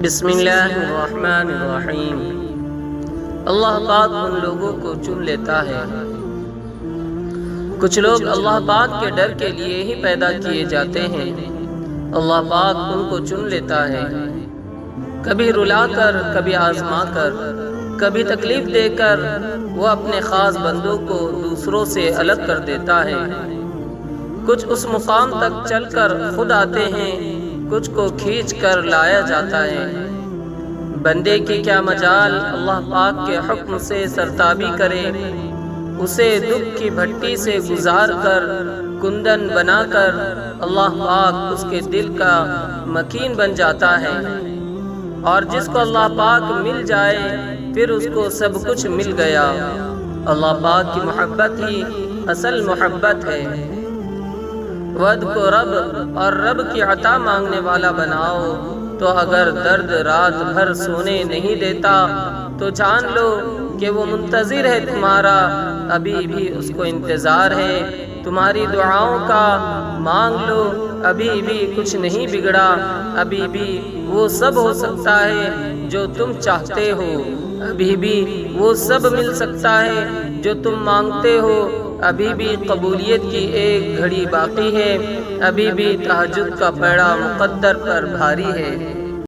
بسم اللہ الرحمن الرحیم۔ اللہ پاک ان لوگوں کو چن لیتا ہے۔ کچھ لوگ اللہ پاک کے ڈر کے لیے ہی پیدا کیے جاتے ہیں۔ اللہ پاک ان کو چن لیتا ہے، کبھی رلا کر، کبھی آزما کر، کبھی تکلیف دے کر وہ اپنے خاص بندوں کو دوسروں سے الگ کر دیتا ہے۔ کچھ اس مقام تک چل کر خود آتے ہیں، کچھ کو کھینچ کر لایا جاتا ہے۔ بندے کی کیا مجال اللہ پاک کے حکم سے سرتابی کرے، اسے دکھ کی بھٹی سے گزار کر کندن بنا کر اللہ پاک اس کے دل کا مکین بن جاتا ہے۔ اور جس کو اللہ پاک مل جائے پھر اس کو سب کچھ مل گیا۔ اللہ پاک کی محبت ہی اصل محبت ہے۔ ود کو رب اور رب کی عطا مانگنے والا بناؤ، تو اگر درد رات بھر سونے نہیں دیتا تو جان لو کہ وہ منتظر ہے تمہارا، ابھی بھی اس کو انتظار ہے تمہاری دعاؤں کا۔ مانگ لو، ابھی بھی کچھ نہیں بگڑا، ابھی بھی وہ سب ہو سکتا ہے جو تم چاہتے ہو، ابھی بھی وہ سب مل سکتا ہے جو تم مانگتے ہو، ابھی بھی قبولیت کی ایک گھڑی باقی ہے، ابھی بھی تہجد کا پڑا مقدر پر بھاری ہے۔